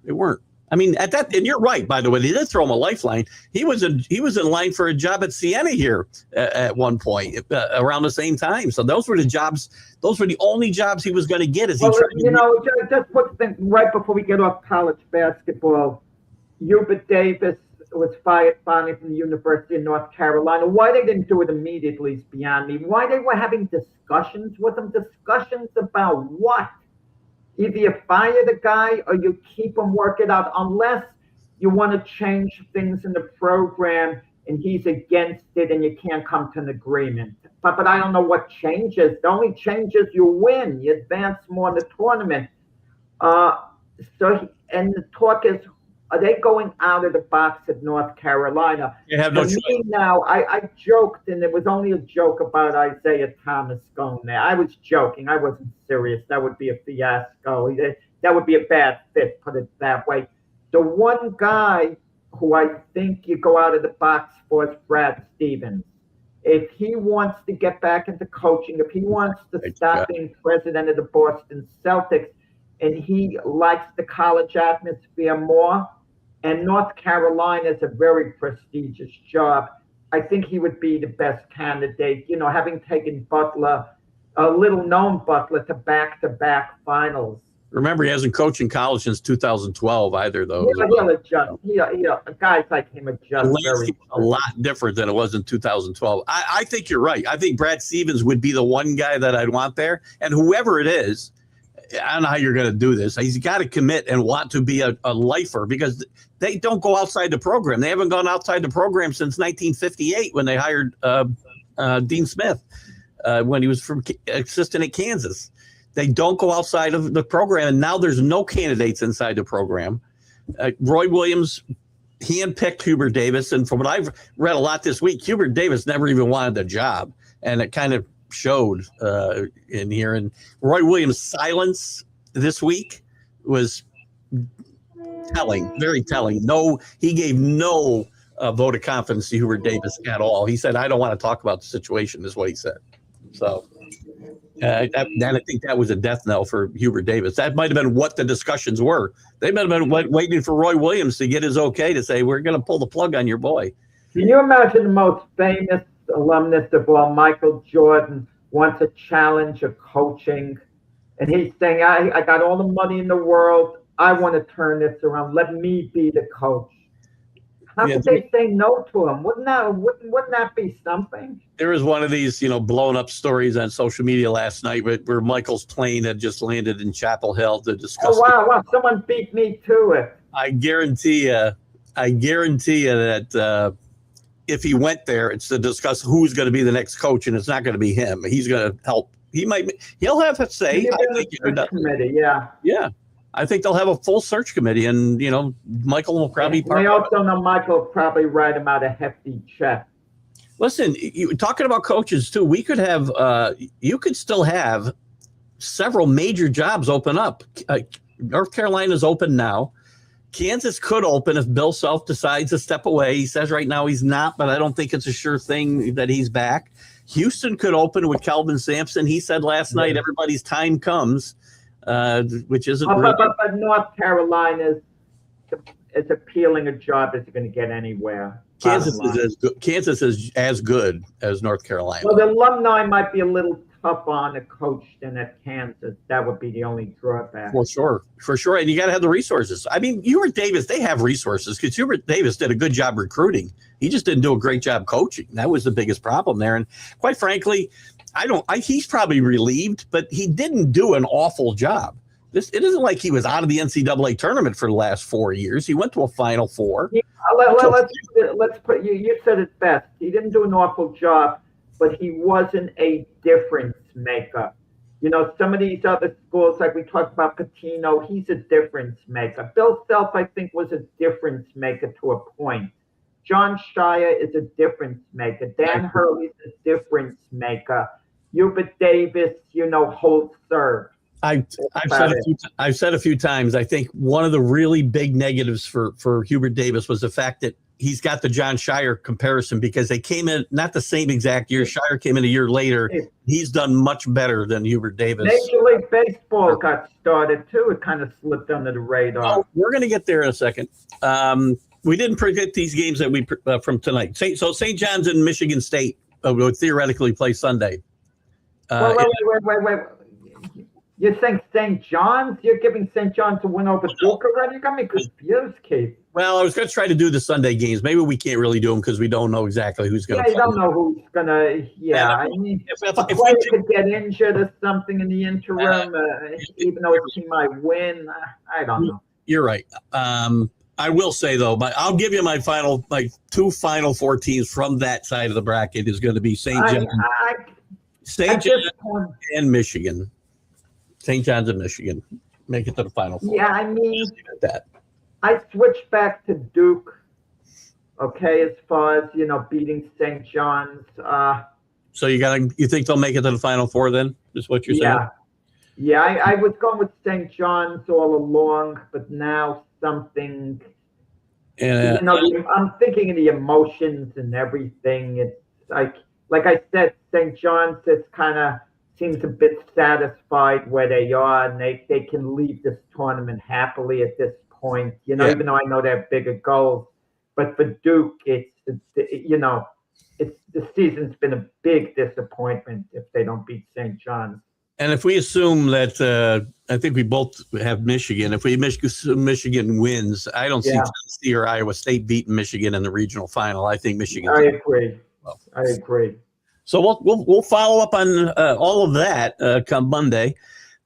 They weren't. I mean, at that, and you're right. By the way, they did throw him a lifeline. He was in line for a job at Siena here at one point around the same time. So those were the jobs. Those were the only jobs he was going to get. Just put things right before we get off college basketball. Hubert Davis was fired finally from the University of North Carolina. Why they didn't do it immediately is beyond me. Why they were having discussions with him? Discussions about what? Either you fire the guy or you keep him, work it out, unless you want to change things in the program and he's against it and you can't come to an agreement. But I don't know what changes. The only change is you win. You advance more in the tournament. And the talk is, are they going out of the box at North Carolina? You have no choice. Now, I joked, and it was only a joke about Isaiah Thomas going there. I was joking. I wasn't serious. That would be a fiasco. That would be a bad fit, put it that way. The one guy who I think you go out of the box for is Brad Stevens. If he wants to get back into coaching, if he wants to stop being president of the Boston Celtics, and he likes the college atmosphere more, and North Carolina is a very prestigious job, I think he would be the best candidate, having taken Butler, a little-known Butler, to back-to-back finals. Remember, he hasn't coached in college since 2012 either, though. He'll adjust. Guys like him adjust very a lot different than it was in 2012. I think you're right. I think Brad Stevens would be the one guy that I'd want there, and whoever it is, I don't know how you're going to do this. He's got to commit and want to be a lifer, because they don't go outside the program. They haven't gone outside the program since 1958 when they hired Dean Smith when he was from assistant at Kansas. They don't go outside of the program, and now there's no candidates inside the program. Roy Williams handpicked Hubert Davis, and from what I've read a lot this week, Hubert Davis never even wanted the job, and it kind of showed in here. And Roy Williams' silence this week was telling, very telling. He gave no vote of confidence to Hubert Davis at all. He said, "I don't want to talk about the situation," is what he said. So I think that was a death knell for Hubert Davis. That might have been what the discussions were. They might have been waiting for Roy Williams to get his okay to say, "We're going to pull the plug on your boy." Can you imagine the most famous alumnus of all, Michael Jordan, wants a challenge of coaching, and he's saying, I got all the money in the world. I want to turn this around. Let me be the coach. How could they say no to him? Wouldn't that be something? There was one of these, blown up stories on social media last night where Michael's plane had just landed in Chapel Hill to discuss. Oh, wow. Someone beat me to it. I guarantee you that if he went there, it's to discuss who's going to be the next coach, and it's not going to be him. He's going to help. He'll have a say. Committee, yeah. Yeah. I think they'll have a full search committee, and, Michael will probably be part of it. I also know Michael will probably write him out a hefty check. Listen, talking about coaches too, we could have, you could still have several major jobs open up. North Carolina's open now. Kansas could open if Bill Self decides to step away. He says right now he's not, but I don't think it's a sure thing that he's back. Houston could open with Kelvin Sampson. He said last night, everybody's time comes, which isn't really. But North Carolina is as appealing a job as you're going to get anywhere. Kansas is as good as North Carolina. Well, the alumni might be a little tough on a coach than at Kansas. That would be the only drawback. For sure. And you got to have the resources. I mean, Hubert Davis, they have resources because Hubert Davis did a good job recruiting. He just didn't do a great job coaching. That was the biggest problem there. And quite frankly, he's probably relieved, but he didn't do an awful job. It isn't like he was out of the NCAA tournament for the last 4 years. He went to a Final Four. Let's put you said it best. He didn't do an awful job, but he wasn't a difference maker. You know, some of these other schools, like we talked about Patino, he's a difference maker. Bill Self, I think, was a difference maker to a point. John Shire is a difference maker. Dan Hurley's a difference maker. Hubert Davis, you know, holds serve. I've said a few times, I think one of the really big negatives for Hubert Davis was the fact that he's got the John Shire comparison, because they came in not the same exact year. Shire came in a year later. He's done much better than Hubert Davis. Major League Baseball got started too. It kind of slipped under the radar. Oh, we're going to get there in a second. We didn't predict these games that we from tonight. So St. John's and Michigan State would theoretically play Sunday. Wait. You think St. John's? You're giving St. John's a win over Duke already? You got me confused, Keith. Well, I was going to try to do the Sunday games. Maybe we can't really do them because we don't know exactly who's going to play. You don't know who's going to. Yeah, I mean, if a player could get injured or something in the interim, even though a team might win, I don't know. You're right. I will say, though, I'll give you my two final four teams from that side of the bracket is going to be St. John's and Michigan. St. John's and Michigan make it to the Final Four. Yeah, I mean, I switched back to Duke, okay, as far as, you know, beating St. John's. So you think they'll make it to the Final Four then, is what you're saying? Yeah, I was going with St. John's all along, but now something, you know, I'm thinking of the emotions and everything. It's like I said, St. John's is kind of seems a bit satisfied where they are, and they can leave this tournament happily at this point, you know, even though I know they have bigger goals. But for Duke, it's the season's been a big disappointment if they don't beat St. John's. And if we assume that, I think we both have Michigan. If we assume Michigan wins, I don't see Tennessee or Iowa State beating Michigan in the regional final. I think Michigan. I agree. I agree. So we'll follow up on all of that come Monday.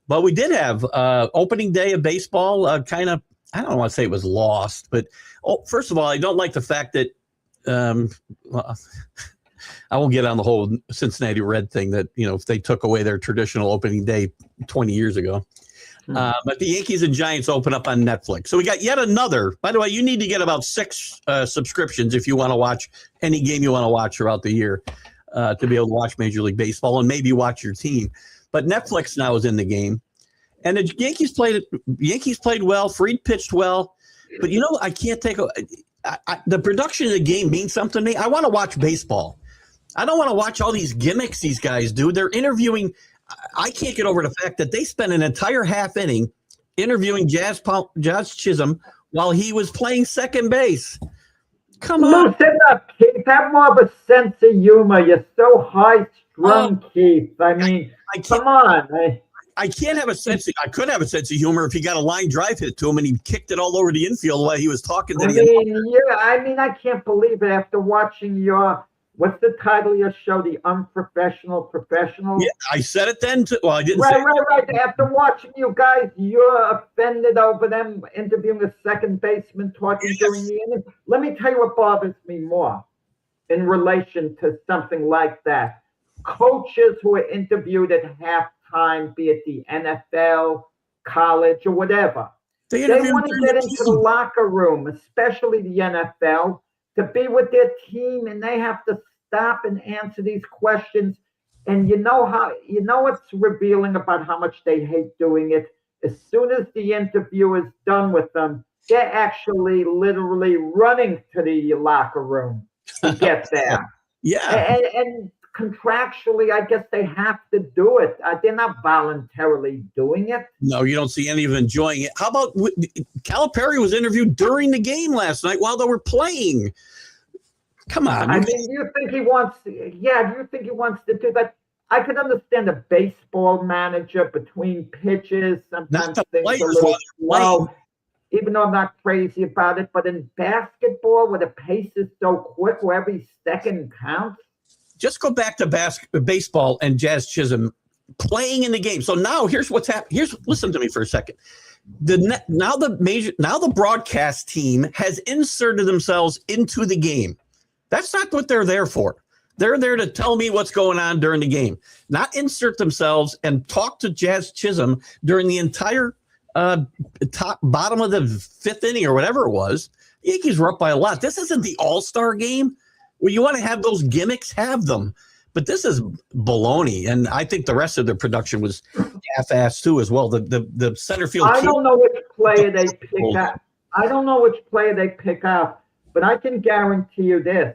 But we did have opening day of baseball kind of, I don't want to say it was lost, but first of all, I don't like the fact that I won't get on the whole Cincinnati Red thing that, you know, if they took away their traditional opening day 20 years ago. But the Yankees and Giants open up on Netflix. So we got yet another. By the way, you need to get about 6 subscriptions if you want to watch any game you want to watch throughout the year. To be able to watch Major League Baseball and maybe watch your team. But Netflix now is in the game. And the Yankees played well. Fried pitched well. But, you know, I can't take the production of the game means something to me. I want to watch baseball. I don't want to watch all these gimmicks these guys do. They're interviewing. I can't get over the fact that they spent an entire half inning interviewing Jazz Chisholm while he was playing second base. Come on. Loosen up, Keith. Have more of a sense of humor. You're so high-strung, Keith. I mean, come on. I can't have a sense. I could have a sense of humor if he got a line drive hit to him and he kicked it all over the infield while he was talking to I can't believe it after watching what's the title of your show? The Unprofessional Professional? Yeah, I said it then too. Well, I didn't say it. Right. After watching you guys, you're offended over them interviewing a second baseman talking during the inning. Let me tell you what bothers me more in relation to something like that. Coaches who are interviewed at halftime, be it the NFL, college, or whatever. They want to get into the locker room, especially the NFL, to be with their team, and they have to stop and answer these questions. And you know what's revealing about how much they hate doing it? As soon as the interview is done with them, they're actually literally running to the locker room to get there. And contractually, I guess they have to do it. They're not voluntarily doing it. No, you don't see any of them enjoying it. How about Calipari was interviewed during the game last night while they were playing? Come on. I mean, you think he wants to do that? I could understand a baseball manager between pitches. Sometimes things a little slow, even though I'm not crazy about it. But in basketball, where the pace is so quick, where every second counts. Just go back to baseball and Jazz Chisholm playing in the game. So now here's what's happening. Listen to me for a second. Now the broadcast team has inserted themselves into the game. That's not what they're there for. They're there to tell me what's going on during the game, not insert themselves and talk to Jazz Chisholm during the entire bottom of the fifth inning or whatever it was. The Yankees were up by a lot. This isn't the All-Star game where you want to have those gimmicks, have them. But this is baloney, and I think the rest of the production was half-assed too as well. The center field. I don't know which player they pick out. I don't know which player they pick out, but I can guarantee you this: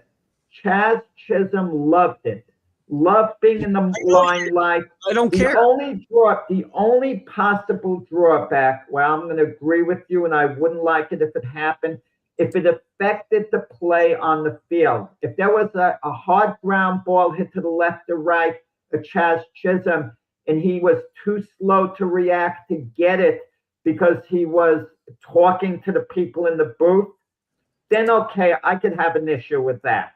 Chaz Chisholm loved it. Loved being in the limelight. I don't care. The only possible drawback. Well, I'm going to agree with you, and I wouldn't like it if it happened. If it affected the play on the field, if there was a hard ground ball hit to the left or right, a Chaz Chisholm, and he was too slow to react to get it because he was talking to the people in the booth, then okay, I could have an issue with that.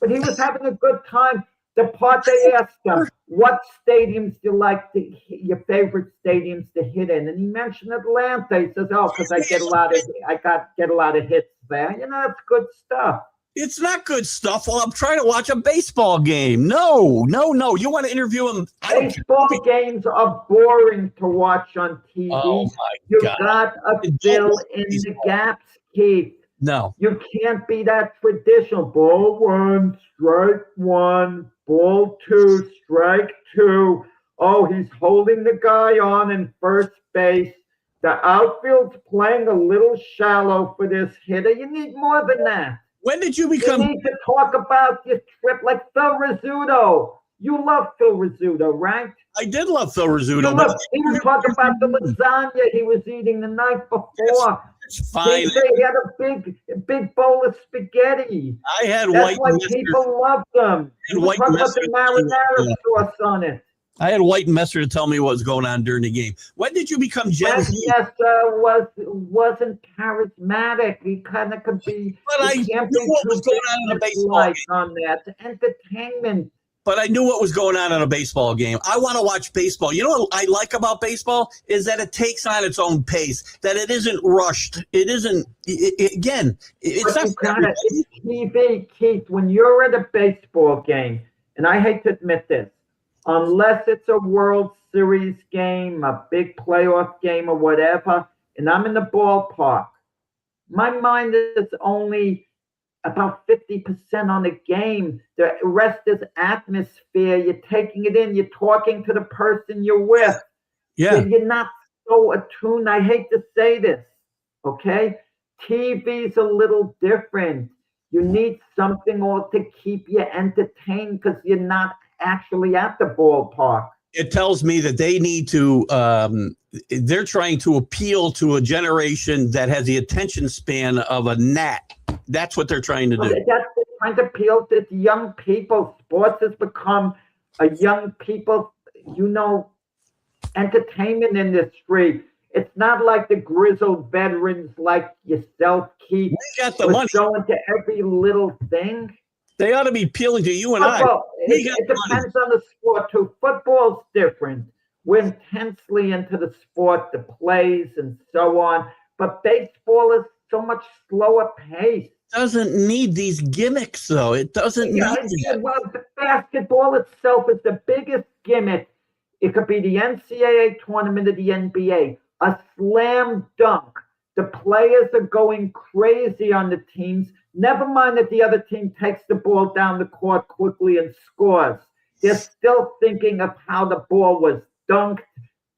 But he was having a good time. The part they asked him, what stadiums do you like your favorite stadiums to hit in? And he mentioned Atlanta. He says, oh, because I get a lot of hits there. You know, it's good stuff. It's not good stuff. Well, I'm trying to watch a baseball game. No. You want to interview him? Baseball games are boring to watch on TV. Oh my You've God. got to fill in the gaps, Keith. No. You can't be that traditional. Ball one, strike one, ball two, strike two. Oh, he's holding the guy on in first base. The outfield's playing a little shallow for this hitter. You need more than that. When did you become? You need to talk about your trip like Phil Rizzuto. You love Phil Rizzuto, right? I did love Phil Rizzuto. He was talking about the lasagna he was eating the night before. It's fine. He had a big bowl of spaghetti. I had That's white. why people loved them. He was talking about the marinara sauce on it. I had White and Messer to tell me what was going on during the game. When did you become Gen Z? Wasn't charismatic. He kind of could be. But I knew what was going on in a baseball game. On that entertainment. But I knew what was going on in a baseball game. I want to watch baseball. You know what I like about baseball is that it takes on its own pace, that it isn't rushed. It isn't, it's not TV, Keith, when you're at a baseball game, and I hate to admit this, unless it's a World Series game, a big playoff game or whatever, and I'm in the ballpark, my mind is only about 50% on the game. The rest is atmosphere. You're taking it in. You're talking to the person you're with. Yeah. You're not so attuned. I hate to say this, okay? TV's a little different. You need something to keep you entertained because you're not actually at the ballpark. It tells me that they need to, they're trying to appeal to a generation that has the attention span of a gnat. That's what they're trying to do. That's trying to appeal to young people. Sports has become a young people, entertainment industry. It's not like the grizzled veterans like yourself, Keith. We got the money. Going to every little thing. They ought to be appealing to you and Football, it depends on the sport, too. Football's different. We're intensely into the sport, the plays, and so on. But baseball is so much slower pace. Doesn't need these gimmicks, though. It doesn't need that. Well, the basketball itself is the biggest gimmick. It could be the NCAA tournament or the NBA. A slam dunk. The players are going crazy on the teams. Never mind that the other team takes the ball down the court quickly and scores. They're still thinking of how the ball was dunked.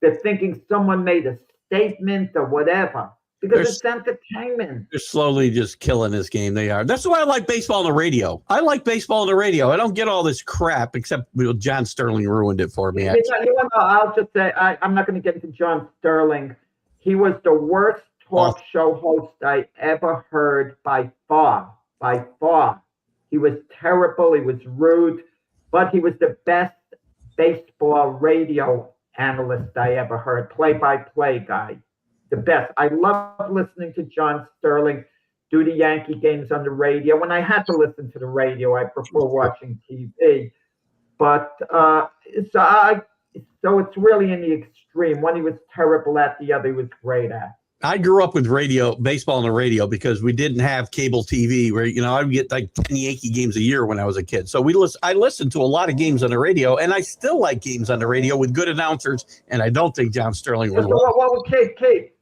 They're thinking someone made a statement or whatever. Because it's entertainment. They're slowly just killing this game. They are. That's why I like baseball on the radio. I like baseball on the radio. I don't get all this crap, except John Sterling ruined it for me. I'll just say, I'm not going to get into John Sterling. He was the worst talk show host I ever heard by far. By far. He was terrible. He was rude. But he was the best baseball radio analyst I ever heard. Play-by-play guy. The best. I love listening to John Sterling do the Yankee games on the radio. When I had to listen to the radio, I prefer watching TV. But so it's really in the extreme. One he was terrible at, the other he was great at. I grew up with baseball on the radio, because we didn't have cable TV where, I would get like 10 Yankee games a year when I was a kid. So I listened to a lot of games on the radio, and I still like games on the radio with good announcers. And I don't think John Sterling would. Well, Kate,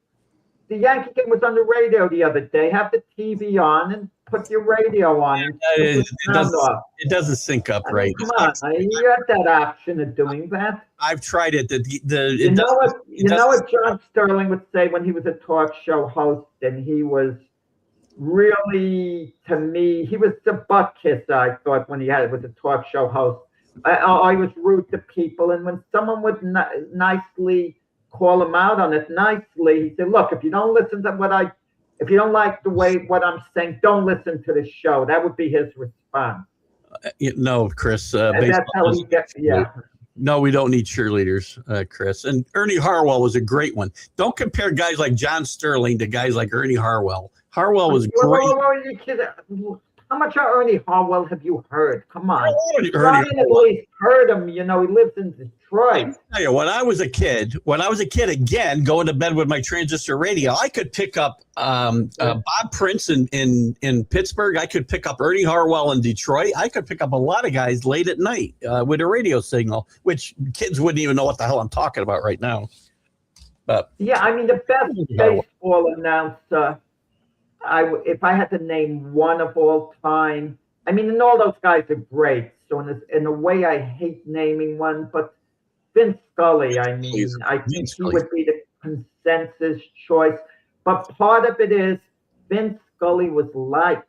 the Yankee game was on the radio the other day. Have the TV on and put your radio on. It doesn't sync up right. Come on, you have that option of doing that. I've tried it. You know what John Sterling would say when he was a talk show host, and he was really, to me, he was the butt kisser, I thought, when he was a talk show host. I was rude to people, and when someone would nicely call him out on it nicely, he said, "Look, if you don't listen to if you don't like the way what I'm saying, don't listen to the show." That would be his response. No, Chris. And that's how he gets. Yeah. No, we don't need cheerleaders, Chris. And Ernie Harwell was a great one. Don't compare guys like John Sterling to guys like Ernie Harwell. Harwell was great. How much of Ernie Harwell have you heard? Come on. Ernie at least heard him. He lives in Detroit. I tell you, when I was a kid, again, going to bed with my transistor radio, I could pick up Bob Prince in Pittsburgh. I could pick up Ernie Harwell in Detroit. I could pick up a lot of guys late at night with a radio signal, which kids wouldn't even know what the hell I'm talking about right now. But yeah, the best baseball announcer, if I had to name one of all time, and all those guys are great. So in a way, I hate naming one, but Vince Scully, I think he would be the consensus choice. But part of it is Vince Scully was liked.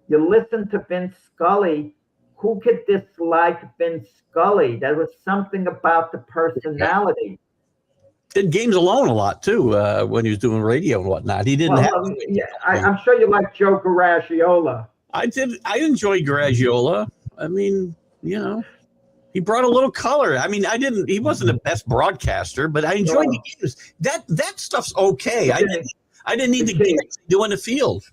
You listen to Vince Scully, who could dislike Vince Scully? There was something about the personality. Did games alone a lot too when he was doing radio and whatnot. He didn't have. I'm sure you like Joe Garagiola. I did. I enjoyed Garagiola. He brought a little color. He wasn't the best broadcaster, but I enjoyed the games. That stuff's okay. I didn't need the games doing the field.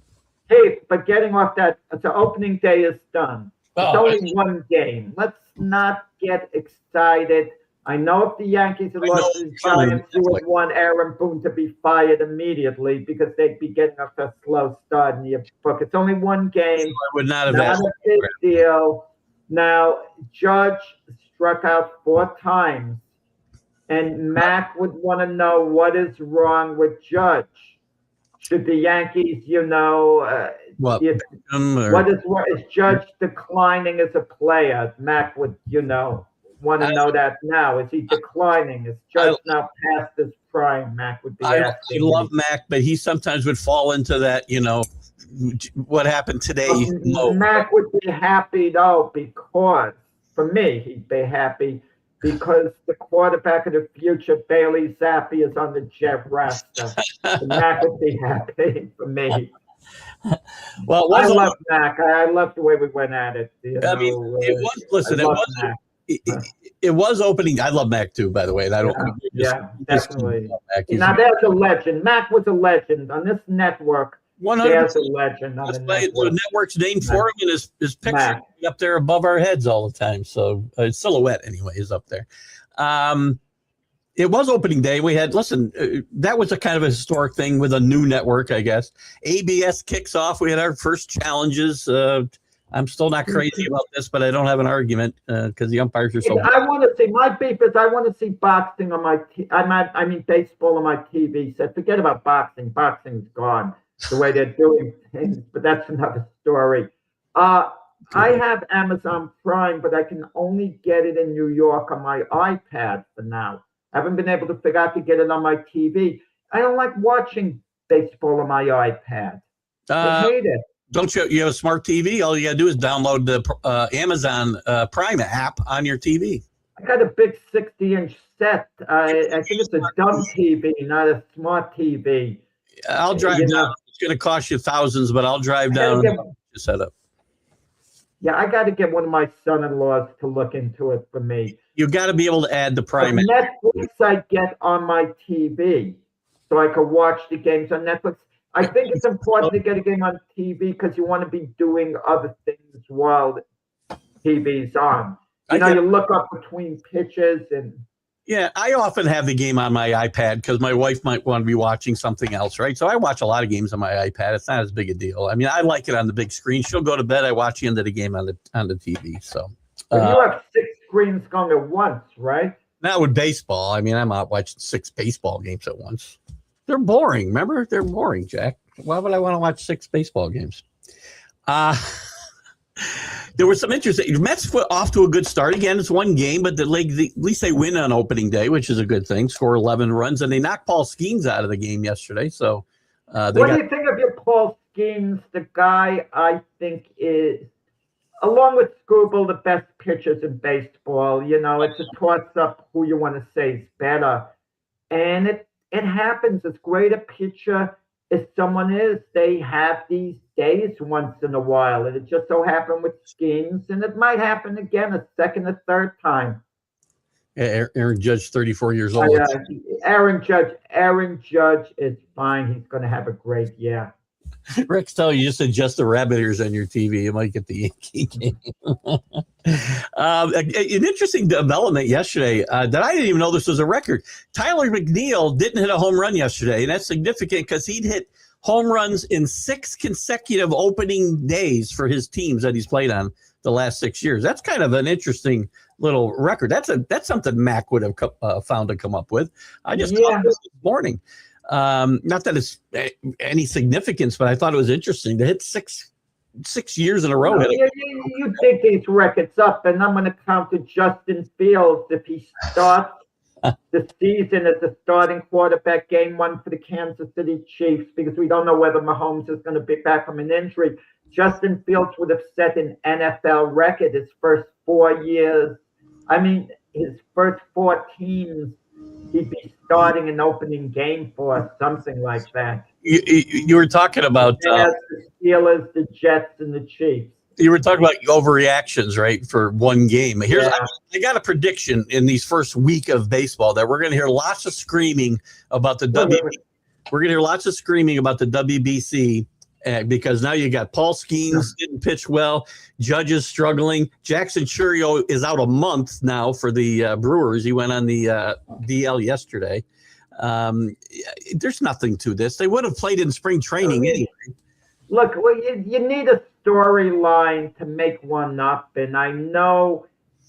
Hey, but getting off that, the opening day is done. It's only one game. Let's not get excited. I know if the Yankees had lost to the Giants, you would want Aaron Boone to be fired immediately because they'd be getting off a slow start in your book. It's only one game. I would not have asked. Not a big deal. Now, Judge struck out 4 times, and Mac would want to know what is wrong with Judge. Should the Yankees, what is Judge declining as a player? Mac would, want to know that now. Is he declining? Is Judge now past his prime? Mac would be asking. I love Mac, but he sometimes would fall into that, what happened today. Mac would be happy, though, because, for me, he'd be happy because the quarterback of the future, Bailey Zappi, is on the Jet roster. Mac would be happy for me. Well, I love Mac. I love the way we went at it. It was opening. I love Mac too, by the way. And I don't. Definitely. Now there's a legend. Mac was a legend on this network. 100%. There's a legend on the network. The network's named for him, and his picture up there above our heads all the time. So his silhouette, anyway, is up there. It was opening day. We had that was a kind of a historic thing with a new network, I guess. ABS kicks off. We had our first challenges. I'm still not crazy about this, but I don't have an argument because the umpires are so. I want to see my beef is I want to see boxing on my. Baseball on my TV set. Forget about boxing. Boxing's gone the way they're doing things, but that's another story. I have Amazon Prime, but I can only get it in New York on my iPad for now. I haven't been able to figure out to get it on my TV. I don't like watching baseball on my iPad. I hate it. Don't you have a smart TV? All you got to do is download the Amazon Prime app on your TV. I got a big 60-inch set. I think it's a dumb TV, not a smart TV. I'll drive down. It's going to cost you thousands, but I'll drive down and set up. Yeah, I got to get one of my son-in-laws to look into it for me. You got to be able to add the Prime app. Netflix I get on my TV, so I can watch the games on Netflix. I think it's important to get a game on TV because you want to be doing other things while TV's on. You look up between pitches and Yeah, I often have the game on my iPad because my wife might want to be watching something else, right? So I watch a lot of games on my iPad. It's not as big a deal. I mean, I like it on the big screen. She'll go to bed. I watch the end of the game on the TV. So But you have 6 screens going at once, right? not with baseball. I mean, I'm out watching 6 baseball games at once. They're boring. Remember, they're boring, Jack. Why would I want to watch 6 baseball games? There was some interesting. Mets were off to a good start. Again, it's one game, but at least they win on opening day, which is a good thing. Score 11 runs, and they knocked Paul Skeens out of the game yesterday. So, what do you think of your Paul Skeens? The guy I think is, along with Scooble, the best pitchers in baseball. You know, it's a toss-up who you want to say is better, and it happens. As great a pitcher as someone is, they have these days once in a while, and it just so happened with Skeens, and it might happen again a second or third time. Aaron Judge, 34 years old. Aaron Judge is fine. He's going to have a great year. Rick's telling you just adjust the rabbit ears on your TV. You might get the Yankee game. An interesting development yesterday that I didn't even know this was a record. Tyler McNeil didn't hit a home run yesterday, and that's significant because he'd hit home runs in 6 consecutive opening days for his teams that he's played on the last 6 years. That's kind of an interesting little record. That's something Mac would have found to come up with. I just caught this morning. Not that it's any significance, but I thought it was interesting to hit six years in a row. You dig these records up, and I'm going to count to Justin Fields if he starts the season as the starting quarterback game 1 for the Kansas City Chiefs, because we don't know whether Mahomes is going to be back from an injury. Justin Fields would have set an NFL record his first 4 years. I mean, his first 4 teams he'd be starting an opening game for, something like that. You were talking about the Steelers, the Jets, and the Chiefs. You were talking about overreactions, right, for one game. I got a prediction in these first week of baseball that we're going to hear lots of screaming about the We're going to hear lots of screaming about the WBC because now you got Paul Skeens didn't pitch well, Judge is struggling. Jackson Churio is out a month now for the Brewers. He went on the DL yesterday. There's nothing to this. They would have played in spring training anyway. Look, well, you need a storyline to make one up. And I know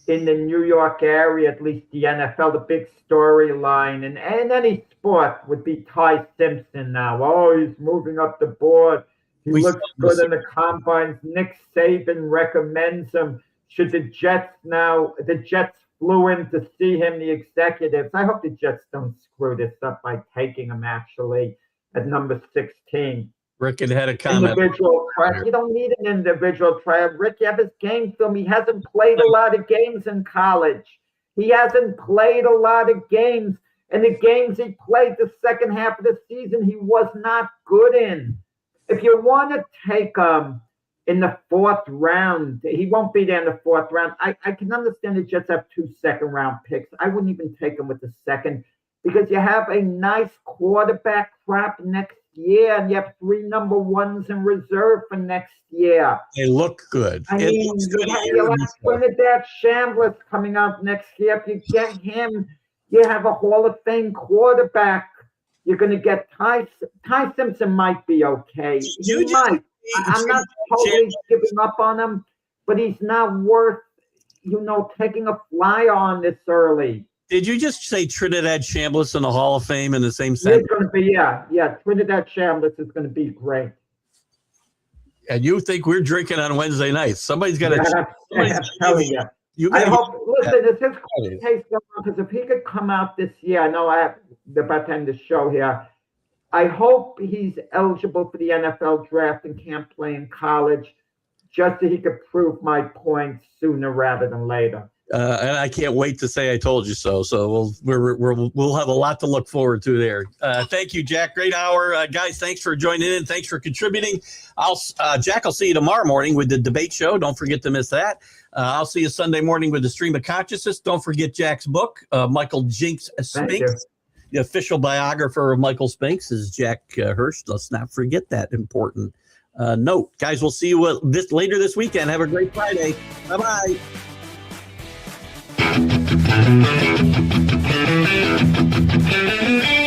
in the New York area, at least the NFL, the big storyline, and any sport would be Ty Simpson now. Oh, he's moving up the board. He looks good in the combines. Nick Saban recommends him. Should the Jets flew in to see him, the executives. I hope the Jets don't screw this up by taking him actually at number 16. Rick had a comment. Individual trial. You don't need an individual trial. Rick, you have his game film. He hasn't played a lot of games in college. He hasn't played a lot of games. And the games he played the second half of the season, he was not good in. If you want to take in the 4th round, he won't be there in the 4th round. I can understand the Jets have 2 second-round picks. I wouldn't even take him with the second because you have a nice quarterback crop next year, and you have 3 number 1s in reserve for next year. They look good. I mean, you have Trinidad Chambliss coming out next year. If you get him, you have a Hall of Fame quarterback. You're going to get Ty Simpson might be okay. He might. I'm not totally giving up on him, but he's not worth, taking a flyer on this early. Did you just say Trinidad Chambliss in the Hall of Fame in the same sentence? It's going to be, yeah. Trinidad Chambliss is going to be great. And you think we're drinking on Wednesday nights? Somebody's got to. I'm telling you. I hope. Listen, it's his case because if he could come out this year, I know I have about to end the show here. I hope he's eligible for the NFL draft and can't play in college, just so he could prove my point sooner rather than later. And I can't wait to say I told you so. So we'll have a lot to look forward to there. Thank you, Jack. Great hour, guys. Thanks for joining in. Thanks for contributing. Jack, I'll see you tomorrow morning with the debate show. Don't forget to miss that. I'll see you Sunday morning with the Stream of Consciousness. Don't forget Jack's book, Michael Jinks Spinks. The official biographer of Michael Spinks is Jack Hirsch. Let's not forget that important note. Guys, we'll see you later this weekend. Have a great Friday. Bye-bye. Thank you.